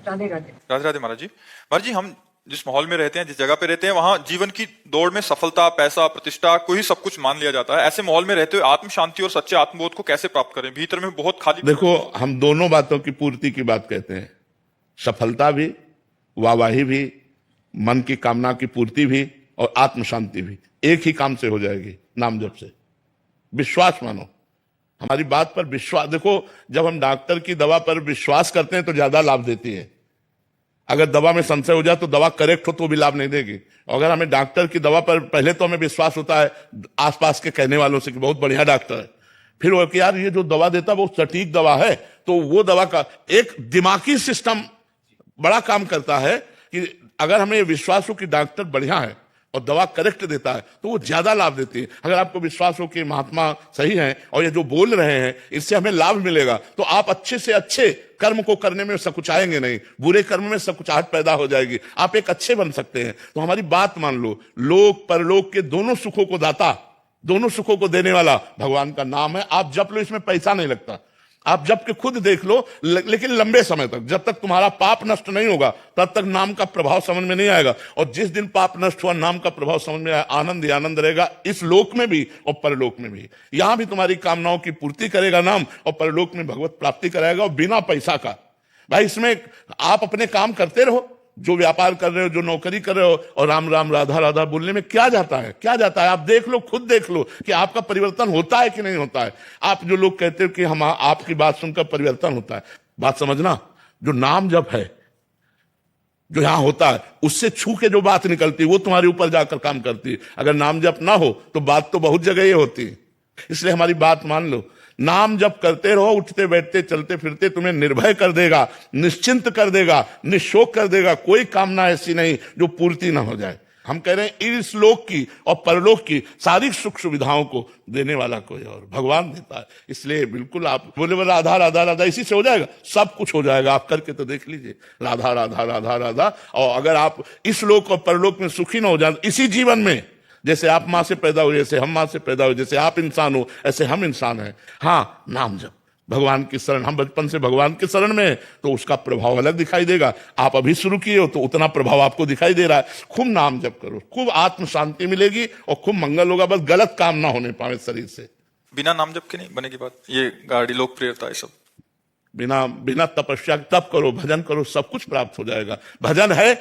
राधे राधे। राधे राधे महाराज जी, हम जिस माहौल में रहते हैं, जिस जगह पे रहते हैं, वहां जीवन की दौड़ में सफलता, पैसा, प्रतिष्ठा को ही सब कुछ मान लिया जाता है। ऐसे माहौल में रहते हुए आत्म शांति और सच्चे आत्मबोध को कैसे प्राप्त करें? भीतर में बहुत खाली। देखो, हम दोनों बातों की पूर्ति की बात कहते हैं, सफलता भी, वाहवाही भी, मन की कामना की पूर्ति भी और आत्म शांति भी एक ही काम से हो जाएगी, नाम जप से। विश्वास मानो, हमारी बात पर विश्वास। देखो, जब हम डॉक्टर की दवा पर विश्वास करते हैं तो ज्यादा लाभ देती है। अगर दवा में संशय हो जाए तो दवा करेक्ट हो तो भी लाभ नहीं देगी। अगर हमें डॉक्टर की दवा पर पहले तो हमें विश्वास होता है आसपास के कहने वालों से कि बहुत बढ़िया डॉक्टर है, फिर वो कि यार ये जो दवा देता है वो सटीक दवा है, तो वो दवा का एक दिमागी सिस्टम बड़ा काम करता है कि अगर हमें विश्वास हो कि डॉक्टर बढ़िया है और दवा करेक्ट देता है तो वो ज्यादा लाभ देती है। अगर आपको विश्वास हो कि महात्मा सही हैं और ये जो बोल रहे हैं इससे हमें लाभ मिलेगा, तो आप अच्छे से अच्छे कर्म को करने में सकुचाएंगे नहीं, बुरे कर्म में सकुचाहट पैदा हो जाएगी, आप एक अच्छे बन सकते हैं। तो हमारी बात मान लो, लोक परलोक के दोनों सुखों को दाता, दोनों सुखों को देने वाला भगवान का नाम है। आप जप लो, इसमें पैसा नहीं लगता। आप जब के खुद देख लो, लेकिन लंबे समय तक, जब तक तुम्हारा पाप नष्ट नहीं होगा तब तक नाम का प्रभाव समझ में नहीं आएगा। और जिस दिन पाप नष्ट हुआ, नाम का प्रभाव समझ में आया, आनंद ही आनंद रहेगा, इस लोक में भी और परलोक में भी। यहां भी तुम्हारी कामनाओं की पूर्ति करेगा नाम, और परलोक में भगवत प्राप्ति कराएगा, और बिना पैसा का। भाई, इसमें आप अपने काम करते रहो, जो व्यापार कर रहे हो, जो नौकरी कर रहे हो, और राम राम राधा राधा बोलने में क्या जाता है? क्या जाता है? आप देख लो, खुद देख लो कि आपका परिवर्तन होता है कि नहीं होता है। आप जो लोग कहते हो कि हम आपकी बात सुनकर परिवर्तन होता है, बात समझना, जो नाम जप है, जो यहां होता है, उससे छू के जो बात निकलती है वो तुम्हारे ऊपर जाकर काम करती है। अगर नाम जप ना हो तो बात तो बहुत जगह ये होती है। इसलिए हमारी बात मान लो, नाम जप करते रहो, उठते बैठते चलते फिरते तुम्हें निर्भय कर देगा, निश्चिंत कर देगा, निशोक कर देगा। कोई कामना ऐसी नहीं जो पूर्ति ना हो जाए। हम कह रहे हैं इस लोक की और परलोक की सारी सुख सुविधाओं को देने वाला कोई और भगवान देता है। इसलिए बिल्कुल आप बोले राधा राधा राधा, इसी से हो जाएगा, सब कुछ हो जाएगा। आप करके तो देख लीजिए, राधा राधा राधा राधा। और अगर आप इस लोक और परलोक में सुखी ना हो जाए, इसी जीवन में, जैसे आप मां से पैदा हुए, जैसे हम मां से पैदा हुए, जैसे आप इंसान हो ऐसे हम इंसान हैं। हाँ, नाम जप, भगवान की शरण। हम बचपन से भगवान की शरण में हैं तो उसका प्रभाव अलग दिखाई देगा। आप अभी शुरू किए हो तो उतना प्रभाव आपको दिखाई दे रहा है। खूब नाम जप करो, खूब आत्म शांति मिलेगी और खूब मंगल होगा। बस गलत काम ना होने पाए शरीर से। बिना नाम जप के नहीं बनेगी बात, ये गाड़ी लोकप्रियता है सब। बिना तपस्या तप करो, भजन करो, सब कुछ प्राप्त हो जाएगा। भजन है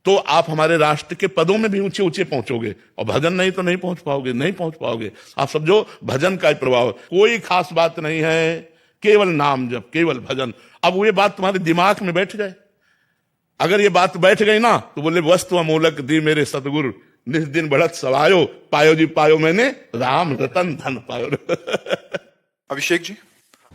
तो आप हमारे राष्ट्र के पदों में भी ऊंचे ऊंचे पहुंचोगे, और भजन नहीं तो नहीं पहुंच पाओगे, नहीं पहुंच पाओगे। आप समझो, भजन का प्रभाव, कोई खास बात नहीं है, केवल नाम जप, केवल भजन। अब ये बात तुम्हारे दिमाग में बैठ जाए, अगर ये बात बैठ गई ना तो बोले वस्तु अमूलक दी मेरे सतगुरु, निज दिन बढ़त सवायो, पायो जी पायो मैंने राम रतन धन पायो। अभिषेक जी।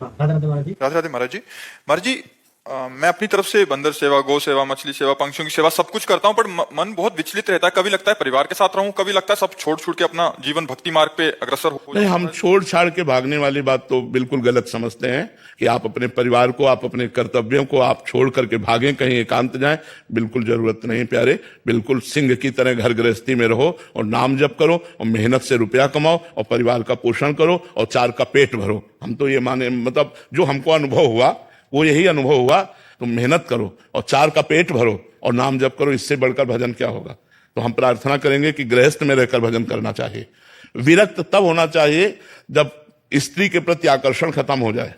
राधे राधे महाराज जी। राधे राधे महाराज जी, मैं अपनी तरफ से बंदर सेवा, गौ सेवा, मछली सेवा, पंक्षियों की सेवा सब कुछ करता हूँ, पर मन बहुत विचलित रहता है। कभी लगता है परिवार के साथ रहूं, कभी लगता है सब छोड़ छोड़ के अपना जीवन भक्ति मार्ग पे अग्रसर हो। नहीं, हम छोड़ छाड़ के भागने वाली बात तो बिल्कुल गलत समझते हैं कि आप अपने परिवार को, आप अपने कर्तव्यों को आप छोड़ करके भागें, कहीं एकांत जाएं। बिल्कुल जरूरत नहीं प्यारे। बिल्कुल सिंह की तरह घर गृहस्थी में रहो और नाम जप करो और मेहनत से रुपया कमाओ और परिवार का पोषण करो और चार का पेट भरो। हम तो ये माने, मतलब जो हमको अनुभव हुआ वो यही अनुभव हुआ। तो मेहनत करो और चार का पेट भरो और नाम जप करो, इससे बढ़कर भजन क्या होगा। तो हम प्रार्थना करेंगे कि गृहस्थ में रहकर भजन करना चाहिए। विरक्त तब होना चाहिए जब स्त्री के प्रति आकर्षण खत्म हो जाए,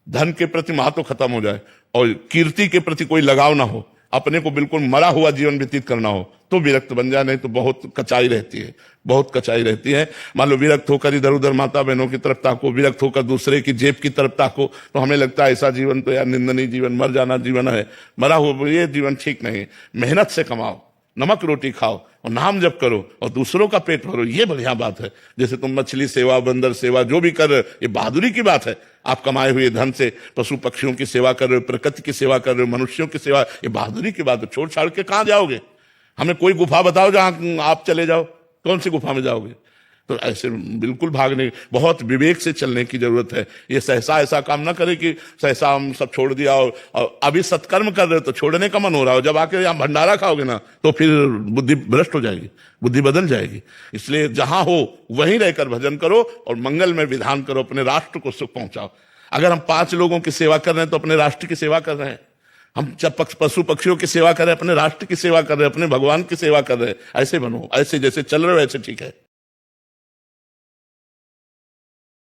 धन के प्रति महत्व खत्म हो जाए और कीर्ति के प्रति कोई लगाव ना हो, अपने को बिल्कुल मरा हुआ जीवन व्यतीत करना हो, तो विरक्त बन जाए। नहीं तो बहुत कचाई रहती है, बहुत कचाई रहती है। मान लो विरक्त होकर इधर उधर माता बहनों की तरफ ताको, विरक्त होकर दूसरे की जेब की तरफ ताको, तो हमें लगता है ऐसा जीवन तो यार निंदनीय जीवन, मर जाना जीवन है, मरा हुआ ये जीवन ठीक नहीं। मेहनत से कमाओ, नमक रोटी खाओ और नाम जप करो और दूसरों का पेट भरो, ये बढ़िया बात है। जैसे तुम मछली सेवा, बंदर सेवा जो भी कर रहे हो, ये बहादुरी की बात है। आप कमाए हुए धन से पशु पक्षियों की सेवा कर रहे हो, प्रकृति की सेवा कर रहे हो, मनुष्यों की सेवा, ये बहादुरी की बात है। छोड़ छाड़ के कहां जाओगे? हमें कोई गुफा बताओ जहां आप चले जाओ, कौन सी गुफा में जाओगे? तो ऐसे बिल्कुल भागने, बहुत विवेक से चलने की जरूरत है। ये सहसा ऐसा काम ना करे कि सहसा हम सब छोड़ दिया और अभी सत्कर्म कर रहे हो तो छोड़ने का मन हो रहा हो, जब आके यहाँ भंडारा खाओगे ना तो फिर बुद्धि भ्रष्ट हो जाएगी, बुद्धि बदल जाएगी। इसलिए जहां हो वहीं रहकर भजन करो और मंगल में विधान करो, अपने राष्ट्र को सुख पहुंचाओ। अगर हम 5 लोगों की सेवा कर रहे हैं तो अपने राष्ट्र की सेवा कर रहे हैं। हम जब पशु पक्षियों की सेवा कर रहे हैं, अपने राष्ट्र की सेवा कर रहे हैं, अपने भगवान की सेवा कर रहे हैं, ऐसे बनो, ऐसे जैसे चल रहे हो वैसे ठीक है।